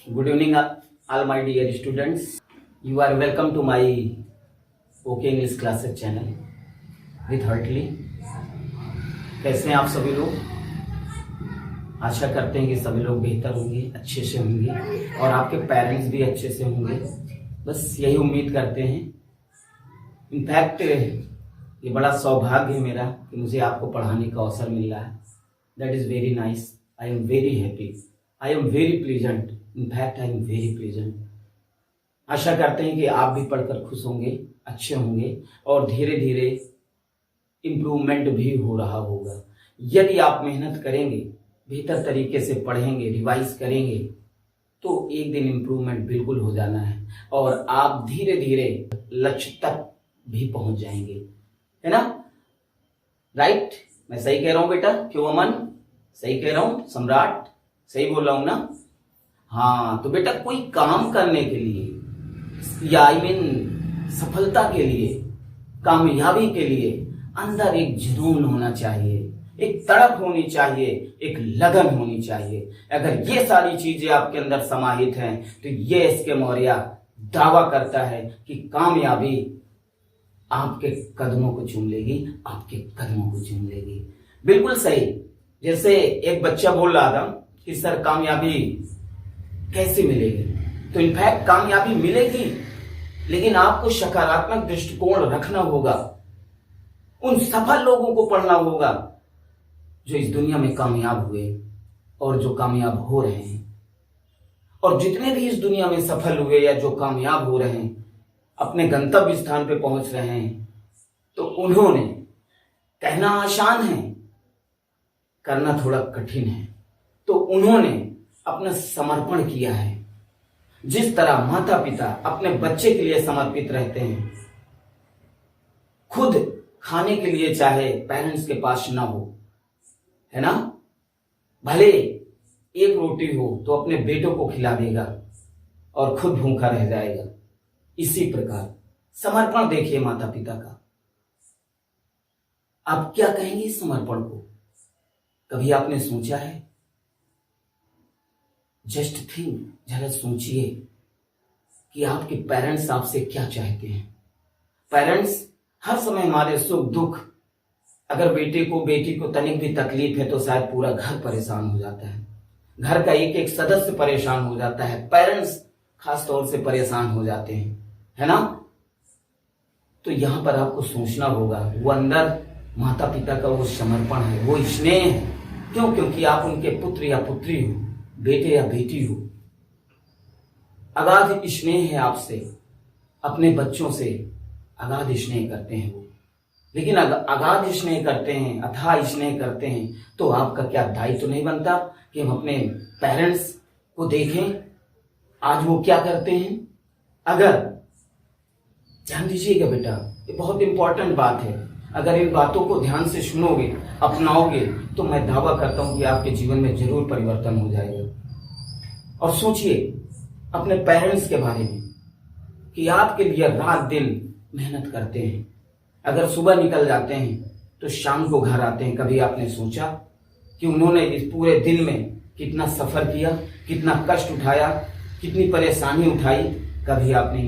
Good evening, all my dear students. You are welcome to my OK English Classes channel with Hartley. कैसे हैं आप सभी लोग? आशा करते हैं कि सभी लोग बेहतर होंगे, अच्छे से होंगे और आपके पेरेंट्स भी अच्छे से होंगे। बस यही उम्मीद करते हैं। इनफैक्ट ये बड़ा सौभाग्य है मेरा कि मुझे आपको पढ़ाने का अवसर मिल रहा है। That is very nice. I am very happy. I am very pleasant. In fact I am very pleasant. आशा करते हैं कि आप भी पढ़कर खुश होंगे, अच्छे होंगे और धीरे धीरे इम्प्रूवमेंट भी हो रहा होगा। यदि आप मेहनत करेंगे, बेहतर तरीके से पढ़ेंगे, रिवाइज करेंगे तो एक दिन इम्प्रूवमेंट बिल्कुल हो जाना है और आप धीरे धीरे लक्ष्य तक भी पहुंच जाएंगे, है ना? राइट? मैं सही कह रहा हूं बेटा? क्यों अमन? सही कह रहा हूं? सम्राट सही बोल रहा हूं ना? हाँ, तो बेटा कोई काम करने के लिए या सफलता के लिए, कामयाबी के लिए अंदर एक जुनून होना चाहिए, एक तड़प होनी चाहिए, एक लगन होनी चाहिए। अगर ये सारी चीजें आपके अंदर समाहित हैं तो ये इसके मौर्य दावा करता है कि कामयाबी आपके कदमों को चूम लेगी, आपके कदमों को चूम लेगी। बिल्कुल सही। जैसे एक बच्चा बोल रहा था कि सर कामयाबी कैसे मिलेगी, तो इनफैक्ट कामयाबी मिलेगी, लेकिन आपको सकारात्मक दृष्टिकोण रखना होगा। उन सफल लोगों को पढ़ना होगा जो इस दुनिया में कामयाब हुए और जो कामयाब हो रहे हैं। और जितने भी इस दुनिया में सफल हुए या जो कामयाब हो रहे हैं, अपने गंतव्य स्थान पे पहुंच रहे हैं, तो उन्होंने, कहना आसान है, करना थोड़ा कठिन है, तो उन्होंने अपना समर्पण किया है। जिस तरह माता पिता अपने बच्चे के लिए समर्पित रहते हैं, खुद खाने के लिए चाहे पेरेंट्स के पास ना हो, है ना, भले एक रोटी हो तो अपने बेटों को खिला देगा और खुद भूखा रह जाएगा। इसी प्रकार समर्पण देखिए माता पिता का। आप क्या कहेंगे इस समर्पण को? कभी आपने सोचा है? जस्ट थिंक, जरा सोचिए कि आपके पेरेंट्स आपसे क्या चाहते हैं। पेरेंट्स हर समय हमारे सुख दुख, अगर बेटे को बेटी को तनिक भी तकलीफ है तो शायद पूरा घर परेशान हो जाता है, घर का एक एक सदस्य परेशान हो जाता है, पेरेंट्स खास तौर से परेशान हो जाते हैं, है ना? तो यहां पर आपको सोचना होगा, वो अंदर माता पिता का वो समर्पण है, वो स्नेह है। क्यों? क्योंकि आप उनके पुत्र या पुत्री हो, बेटे या बेटी हो। अगाध स्नेह है आपसे, अपने बच्चों से अगाध स्नेह करते हैं वो। लेकिन अगाध स्नेह करते हैं, अथाह स्नेह करते हैं, तो आपका क्या दायित्व तो नहीं बनता कि हम अपने पेरेंट्स को देखें आज वो क्या करते हैं। अगर ध्यान दीजिएगा बेटा, ये बहुत इंपॉर्टेंट बात है। अगर इन बातों को ध्यान से सुनोगे, अपनाओगे, तो मैं दावा करता हूं कि आपके जीवन में जरूर परिवर्तन हो जाएगा। और सोचिए अपने पेरेंट्स के बारे में कि आपके लिए रात दिन मेहनत करते हैं। अगर सुबह निकल जाते हैं तो शाम को घर आते हैं। कभी आपने सोचा कि उन्होंने इस पूरे दिन में कितना सफर किया, कितना कष्ट उठाया, कितनी परेशानी उठाई? कभी आपने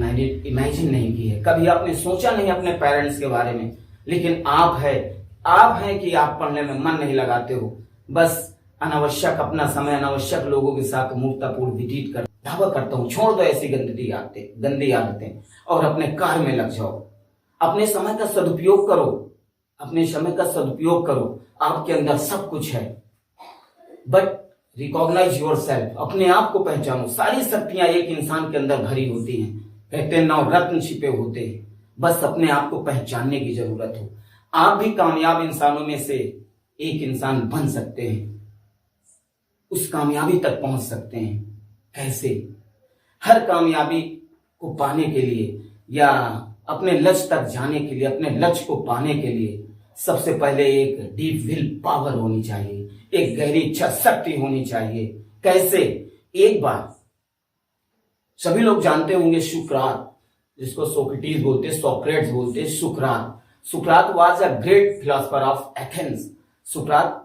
इमेजिन नहीं की है, कभी आपने सोचा नहीं अपने पेरेंट्स के बारे में। लेकिन आप हैं कि आप पढ़ने में मन नहीं लगाते हो, बस अनावश्यक अपना समय अनावश्यक लोगों के साथ मूर्खतापूर्ण व्यतीत कर। दावा करता हूं, छोड़ दो ऐसी गंदी आदतें और अपने कार्य में लग जाओ। अपने समय का सदुपयोग करो, अपने समय का सदुपयोग करो। आपके अंदर सब कुछ है, बट रिकॉग्नाइज योर सेल्फ, अपने आप को पहचानो। सारी शक्तियां एक इंसान के अंदर भरी होती हैं। कहते हैं नवरत्न छिपे होते हैं, बस अपने आप को पहचानने की जरूरत हो। आप भी कामयाब इंसानों में से एक इंसान बन सकते हैं, उस कामयाबी तक पहुंच सकते हैं। कैसे? हर कामयाबी को पाने के लिए या अपने लक्ष्य तक जाने के लिए, अपने लक्ष्य को पाने के लिए सबसे पहले एक डीप विल पावर होनी चाहिए, एक गहरी इच्छा शक्ति होनी चाहिए। कैसे? एक बार सभी लोग जानते होंगे सुकरात, जिसको सोक्रेटिस बोलते, सोक्रेट्स बोलते, सुकरात was a great philosopher of Athens. Sukrat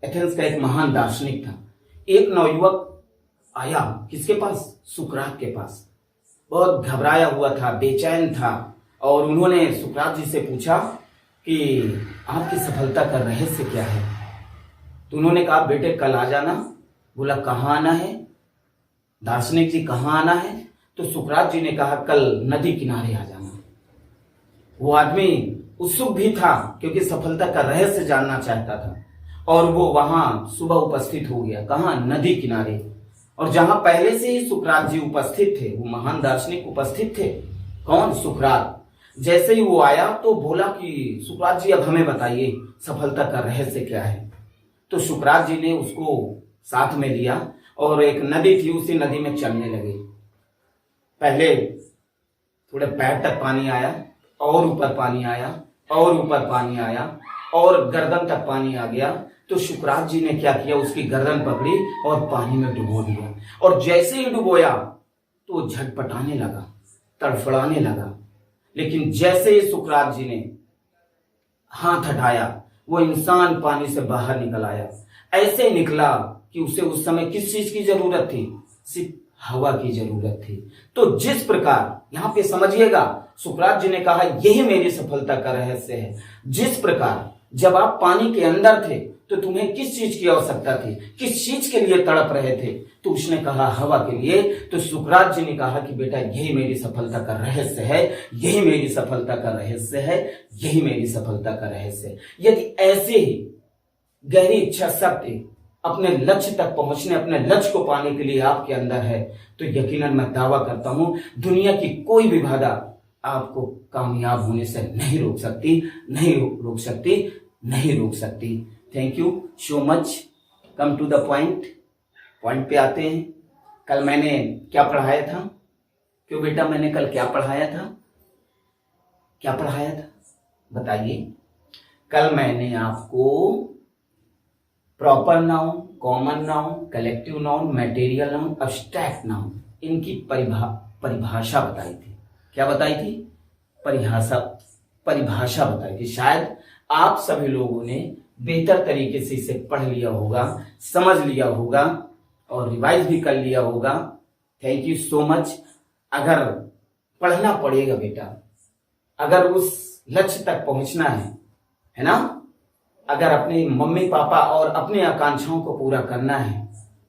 Athens का एक महान दार्शनिक था। एक नवयुवक आया किसके पास? सुकरात के पास। बहुत घबराया हुआ था, बेचैन था, और उन्होंने सुकरात जी से पूछा कि आपकी सफलता का रहस्य क्या है? तो उन्होंने कहा बेटे कल आ जाना। बोला कहाँ आना है दार्शनिक जी, कहाँ आना है? तो सुकरात जी ने कहा कल नदी किनारे आ जाना। वो आदमी उत्सुक भी था क्योंकि सफलता का रहस्य जानना चाहता था, और वो वहां सुबह उपस्थित हो गया। कहाँ? नदी किनारे। और जहां पहले से ही सुकरात जी उपस्थित थे, वो महान दार्शनिक उपस्थित थे। कौन? सुकरात। जैसे ही वो आया तो बोला कि सुकरात जी अब हमें बताइए सफलता का रहस्य क्या है। तो सुकरात जी ने उसको साथ में लिया और एक नदी थी, उसी नदी में चलने लगे। पहले थोड़े पैर तक पानी आया, और ऊपर पानी आया, और ऊपर पानी आया, और गर्दन तक पानी आ गया। तो सुकरात जी ने क्या किया, उसकी गर्दन पकड़ी और पानी में डुबो दिया। और जैसे ही डुबोया तो वो झटपटाने लगा, तड़फड़ाने लगा। लेकिन जैसे ही सुकरात जी ने हाथ हटाया, वो इंसान पानी से बाहर निकल आया। ऐसे निकला कि उसे उस समय किस चीज की जरूरत थी? सिर्फ हवा की जरूरत थी। तो जिस प्रकार, यहां पे समझिएगा, सुकरात जी ने कहा यही मेरी सफलता का रहस्य है। जिस प्रकार जब आप पानी के अंदर थे तो तुम्हें किस चीज की आवश्यकता थी, किस चीज के लिए तड़प रहे थे? तो उसने कहा हवा के लिए। तो सुकरात जी ने कहा कि बेटा यही मेरी सफलता का रहस्य है, यही मेरी सफलता का रहस्य है, यही मेरी सफलता का रहस्य है। यदि ऐसे ही गहरी इच्छा शक्ति अपने लक्ष्य तक पहुंचने, अपने लक्ष्य को पाने के लिए आपके अंदर है, तो यकीनन मैं दावा करता हूं दुनिया की कोई भी बाधा आपको कामयाब होने से नहीं रोक सकती, नहीं रोक सकती, नहीं रोक सकती। Thank you so much. Come to the point. Point पे आते हैं। कल मैंने क्या पढ़ाया था? क्यों बेटा मैंने कल क्या पढ़ाया था? क्या पढ़ाया था बताइए? कल मैंने आपको proper noun, common noun, collective noun, material noun, abstract noun, इनकी परिभाषा बताई थी। क्या बताई थी? परिभाषा बताई थी। शायद आप सभी लोगों ने बेहतर तरीके से इसे पढ़ लिया होगा, समझ लिया होगा और रिवाइज भी कर लिया होगा। Thank you so much. अगर पढ़ना पड़ेगा बेटा, अगर उस लक्ष्य तक पहुंचना है ना, अगर अपने मम्मी पापा और अपनी आकांक्षाओं को पूरा करना है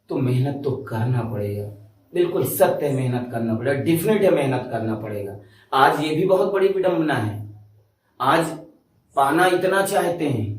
तो मेहनत तो करना पड़ेगा। बिल्कुल सत्य, मेहनत करना पड़ेगा, डेफिनेट है, मेहनत करना पड़ेगा। आज ये भी बहुत बड़ी विडंबना है, आज पाना इतना चाहते हैं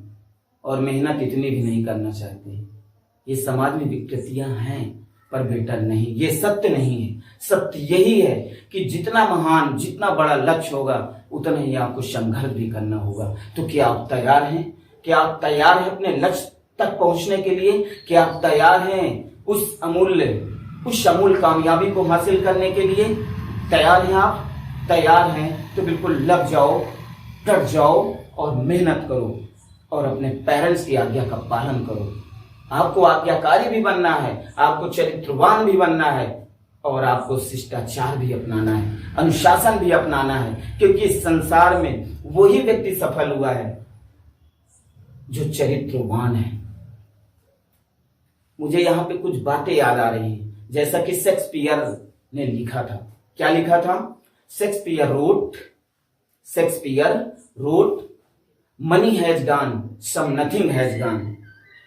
और मेहनत इतनी भी नहीं करना चाहते हैं। ये समाज में विकृतियां हैं, पर बेटा नहीं, ये सत्य नहीं है। सत्य यही है कि जितना महान, जितना बड़ा लक्ष्य होगा उतना ही आपको संघर्ष भी करना होगा। तो क्या आप तैयार हैं? क्या आप तैयार हैं अपने लक्ष्य तक पहुंचने के लिए? क्या आप तैयार हैं उस अमूल्य कामयाबी को हासिल करने के लिए? तैयार हैं आप? तैयार हैं तो बिल्कुल लग जाओ, डट जाओ और मेहनत करो और अपने पेरेंट्स की आज्ञा का पालन करो। आपको आज्ञाकारी भी बनना है, आपको चरित्रवान भी बनना है और आपको शिष्टाचार भी अपनाना है, अनुशासन भी अपनाना है। क्योंकि इस संसार में वही व्यक्ति सफल हुआ है जो चरित्रवान है। मुझे यहां पे कुछ बातें याद आ रही हैं, जैसा कि शेक्सपियर ने लिखा था। क्या लिखा था? Shakespeare wrote money has gone, some nothing has gone,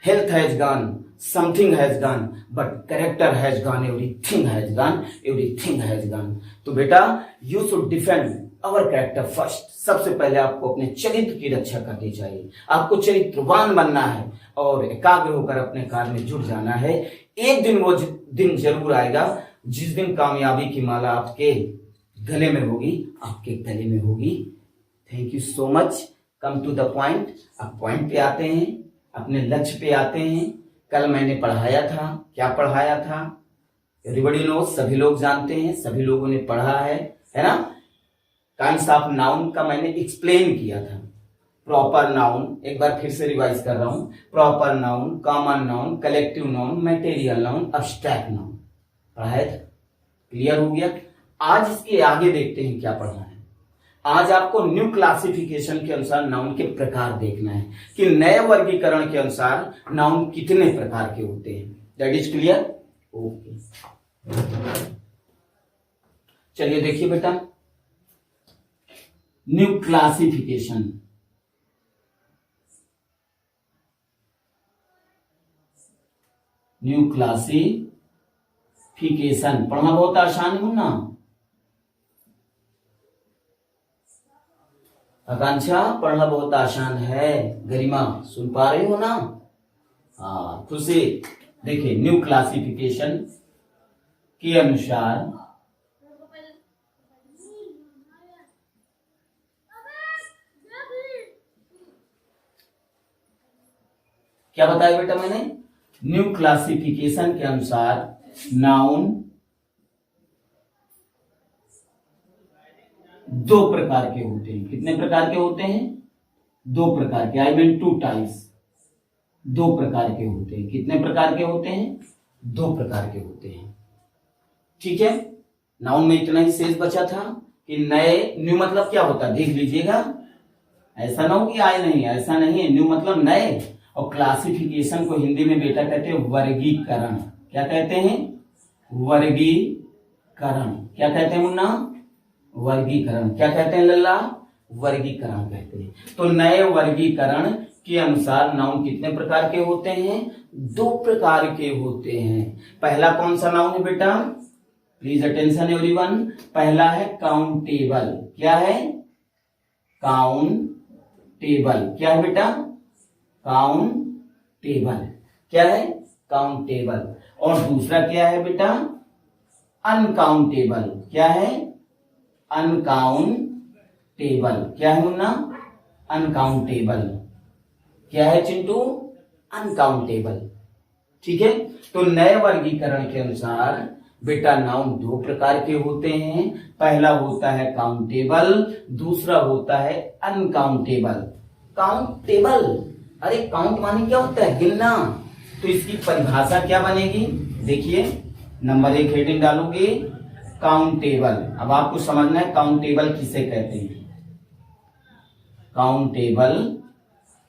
health has gone, something has gone, but character has gone, everything has gone, everything has gone. तो बेटा you should defend our character first. सबसे पहले आपको अपने चरित्र की रक्षा करनी चाहिए, आपको चरित्रवान बनना है और एकाग्र होकर अपने कार्य में जुट जाना है। एक दिन वो दिन जरूर आएगा जिस दिन कामयाबी की माला आपके गले में होगी, आपके गले में होगी। Thank you so much. Come to the point. अब पॉइंट पे आते हैं, अपने लक्ष्य पे आते हैं। कल मैंने पढ़ाया था, क्या पढ़ाया था? एवरीबॉडी नोस, सभी लोग जानते हैं, सभी लोगों ने पढ़ा है ना? काइंड्स ऑफ नाउन का मैंने एक्सप्लेन किया था। प्रॉपर नाउन, एक बार फिर से रिवाइज कर रहा हूं। Proper noun, common noun, collective noun, material noun, abstract noun पढ़ाया था। क्लियर हो गया? आज इसके आगे देखते हैं क्या पढ़ना है। आज आपको न्यू क्लासिफिकेशन के अनुसार नाउन के प्रकार देखना है कि नए वर्गीकरण के अनुसार नाउन कितने प्रकार के होते हैं। That is clear? ओके, चलिए देखिए बेटा, न्यू क्लासिफिकेशन। न्यू क्लासिफिकेशन पढ़ना बहुत आसान है ना। आकांक्षा, पढ़ना बहुत आसान है। गरिमा, सुन पा रही हो ना? हाँ, खुशी। देखिए, न्यू क्लासिफिकेशन के अनुसार क्या बताया बेटा मैंने? न्यू क्लासिफिकेशन के अनुसार नाउन दो प्रकार के होते हैं। कितने प्रकार के होते हैं? दो प्रकार के। I mean 2 types. दो प्रकार के होते हैं। कितने प्रकार के होते हैं? दो प्रकार के होते हैं। ठीक है, नाउन में इतना ही शेष बचा था कि नए। न्यू मतलब क्या होता है, देख लीजिएगा, ऐसा ना हो कि आए नहीं, ऐसा नहीं है। न्यू मतलब नए, और क्लासिफिकेशन को हिंदी में बेटा कहते हैं वर्गीकरण। क्या कहते हैं? वर्गीकरण। क्या कहते हैं मुन्ना? वर्गीकरण। क्या कहते हैं लल्ला? वर्गीकरण कहते हैं। तो नए वर्गीकरण के अनुसार नाउन कितने प्रकार के होते हैं? दो प्रकार के होते हैं। पहला कौन सा नाउन है बेटा? Please attention everyone. पहला है काउंटेबल। क्या है? काउंटेबल। क्या है बेटा? काउंटेबल। क्या है? काउंटेबल। और दूसरा क्या है बेटा? अनकाउंटेबल। क्या है? अनकाउंटेबल। क्या है मुन्ना? अनकाउंटेबल। क्या है चिंटू? अनकाउंटेबल। ठीक है, तो नए वर्गीकरण के अनुसार बेटा नाउन दो प्रकार के होते हैं। पहला होता है काउंटेबल, दूसरा होता है अनकाउंटेबल। काउंटेबल, अरे काउंट माने क्या होता है? गिनना। तो इसकी परिभाषा क्या बनेगी? देखिए, नंबर 1 हेडिंग डालूंगी काउंटेबल। अब आपको समझना है काउंटेबल किसे कहते हैं। काउंटेबल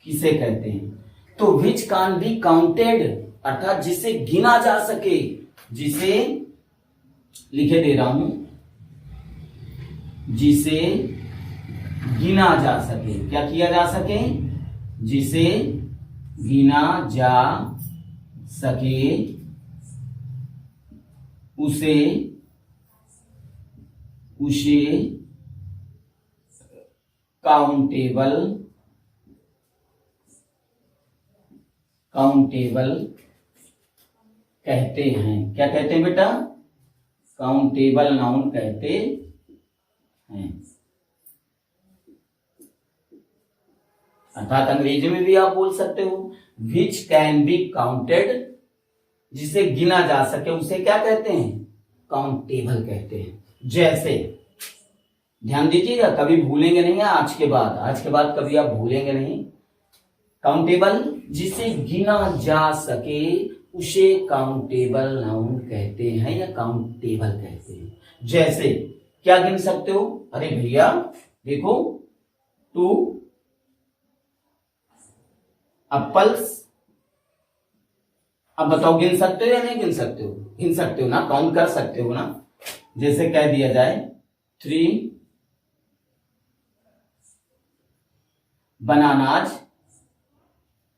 किसे कहते हैं? तो विच कैन बी काउंटेड, अर्थात जिसे गिना जा सके। जिसे लिखे दे रहा हूं, जिसे गिना जा सके। क्या किया जा सके? जिसे गिना जा सके, उसे काउंटेबल कहते हैं। क्या कहते हैं बेटा? काउंटेबल नाउन कहते हैं। अर्थात अंग्रेजी में भी आप बोल सकते हो विच कैन बी काउंटेड, जिसे गिना जा सके उसे क्या कहते हैं? काउंटेबल कहते हैं। जैसे, ध्यान दीजिएगा, कभी भूलेंगे नहीं। आज के बाद कभी आप भूलेंगे नहीं। काउंटेबल, जिसे गिना जा सके उसे काउंटेबल नाउन कहते हैं या काउंटेबल कहते हैं। जैसे, क्या गिन सकते हो? अरे भैया देखो, 2 एप्पल्स। अब बताओ, गिन सकते हो या नहीं गिन सकते हो? गिन सकते हो ना, काउंट कर सकते हो ना। जैसे कह दिया जाए 3 बनानाज,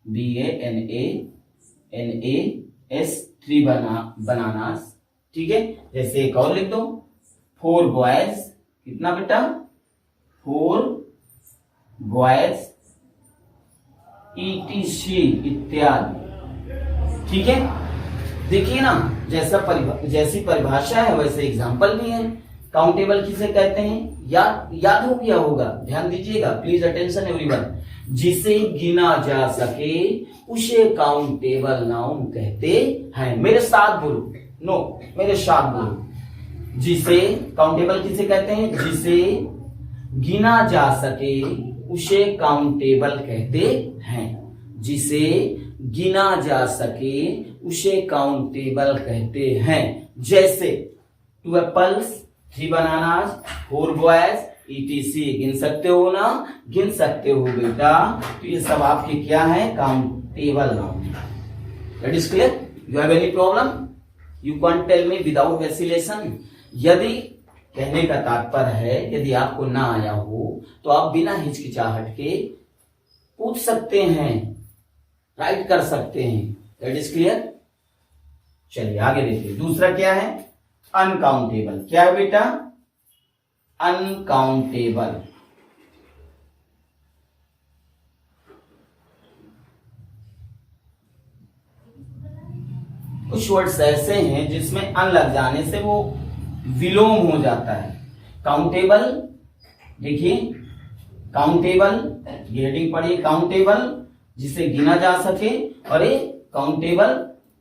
BANANAS, 3 बनानाज। ठीक है, जैसे एक और लिख दो 4 बॉयज। कितना बेटा? 4 बॉयज, ETC इत्यादि। ठीक है, देखिए ना, जैसी परिभाषा है वैसे एग्जाम्पल भी है। काउंटेबल किसे कहते हैं? याद हो गया होगा, ध्यान दीजिएगा, प्लीज अटेंशन एवरीवन। जिसे गिना जा सके उसे काउंटेबल नाउन कहते हैं। मेरे साथ बोलो, नो मेरे साथ बोलो। जिसे काउंटेबल किसे कहते हैं? जिसे गिना जा सके उसे काउंटेबल कहते हैं। जिसे गिना जा सके उसे काउंटेबल कहते हैं। जैसे 2 एप्पल्स, 3 बनानास, 4 बॉयज, ETC। गिन सकते हो ना? गिन सकते हो बेटा। तो ये सब आपके क्या है? Countable noun. That is clear? You have any problem? You can tell me without vacillation. यदि कहने का तात्पर्य है यदि आपको ना आया हो तो आप बिना हिचकिचाहट के पूछ सकते हैं, राइट कर सकते हैं। That is clear. चलिए आगे देखिए, दूसरा क्या है? अनकाउंटेबल। क्या है बेटा? अनकाउंटेबल। कुछ वर्ड्स ऐसे हैं जिसमें अन लग जाने से वो विलोम हो जाता है। काउंटेबल, देखिए काउंटेबल, ये हेडिंग पढ़िए, काउंटेबल जिसे गिना जा सके, और ये काउंटेबल,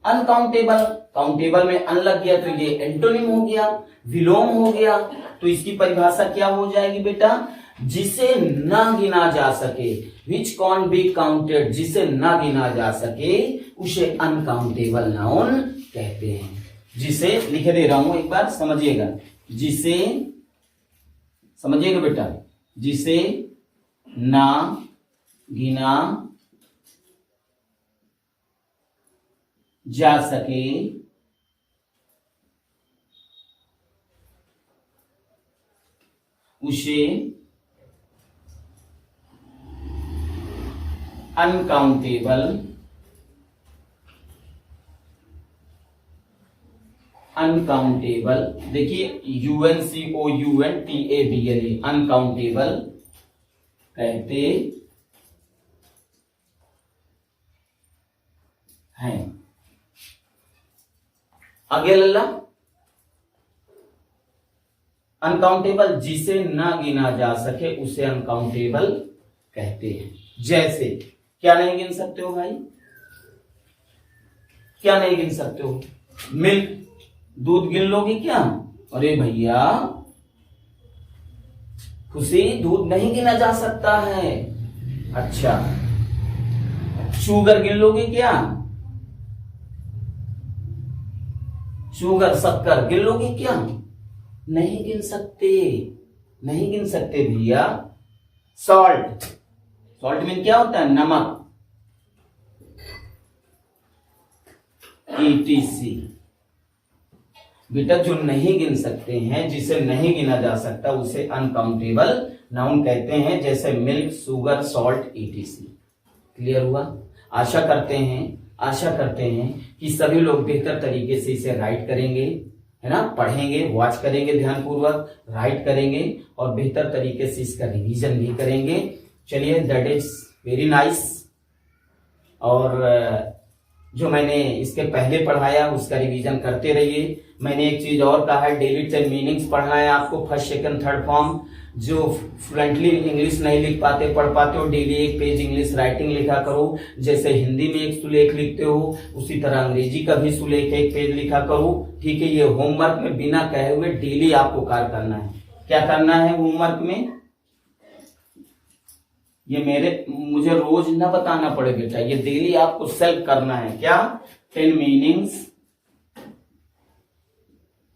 अनकाउंटेबल। काउंटेबल में अन लग गया तो ये एंटोनिम हो गया, विलोम हो गया। तो इसकी परिभाषा क्या हो जाएगी बेटा? जिसे ना गिना जा सके, विच कॉन बी काउंटेड, जिसे ना गिना जा सके उसे अनकाउंटेबल नाउन कहते हैं। जिसे लिखे दे रहा हूं, एक बार समझिएगा, जिसे, समझिएगा बेटा, जिसे ना गिना जा सके उसे अनकाउंटेबल, अनकाउंटेबल, देखिए UNCOUNTABLE, अनकाउंटेबल कहते हैं। आगे लल्ला, अनकाउंटेबल जिसे ना गिना जा सके उसे अनकाउंटेबल कहते हैं। जैसे क्या नहीं गिन सकते हो भाई? क्या नहीं गिन सकते हो? मिल्क, दूध गिन लोगे क्या? अरे भैया खुशी, दूध नहीं गिना जा सकता है। अच्छा, शुगर गिन लोगे क्या? शुगर, शक्कर गिन लोगे क्या? नहीं गिन सकते, नहीं गिन सकते भैया। सॉल्ट, सॉल्ट में क्या होता है? नमक। ETC बेटा, जो नहीं गिन सकते हैं, जिसे नहीं गिना जा सकता उसे अनकाउंटेबल नाउन कहते हैं। जैसे milk, sugar, salt, ETC। Clear हुआ? आशा करते हैं कि सभी लोग बेहतर तरीके से इसे राइट करेंगे, है ना, पढ़ेंगे, वॉच करेंगे ध्यानपूर्वक, राइट करेंगे और बेहतर तरीके से इसका रिवीजन भी करेंगे। चलिए, दैट इज वेरी नाइस। और जो मैंने इसके पहले पढ़ाया उसका रिवीजन करते रहिए। मैंने एक चीज और कहा है, डेली 10 मीनिंग्स पढ़ना है आपको, फर्स्ट, सेकंड, थर्ड फॉर्म। जो फ्लुएंटली इंग्लिश नहीं लिख पाते, पढ़ पाते हो, डेली एक पेज इंग्लिश राइटिंग लिखा करो। जैसे हिंदी में एक सुलेख लिखते हो उसी तरह अंग्रेजी का भी सुलेख एक पेज लिखा करो। ठीक है, ये होमवर्क में बिना कहे हुए डेली आपको कार्य करना है। क्या करना है होमवर्क में? ये मुझे रोज ना बताना पड़े बेटा, ये डेली आपको सेल्फ करना है। क्या? 10 meanings,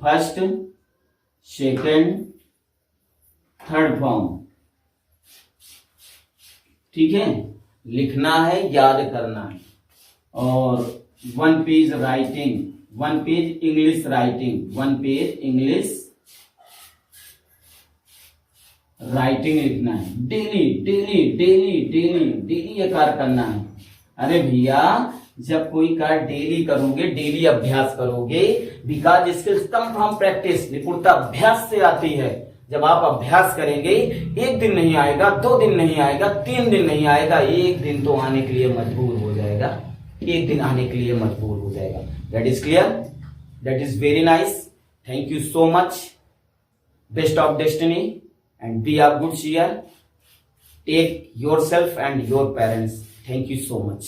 first, second, third form. ठीक है, लिखना है, याद करना है। और 1 page writing, 1 page English writing, 1 page English writing लिखना है। Daily daily daily daily daily ये कार्य करना है। अरे भैया, जब कोई कार्य डेली करोगे, डेली अभ्यास करोगे, because skills come from practice, निपुणता अभ्यास से आती है। जब आप अभ्यास करेंगे, एक दिन नहीं आएगा, 2 दिन नहीं आएगा, 3 दिन नहीं आएगा, एक दिन तो आने के लिए मजबूर हो जाएगा, एक दिन आने के लिए मजबूर हो जाएगा। That is clear, that is very nice. Thank you so much. Best of destiny and be a good cheer. Take yourself and your parents. Thank you so much.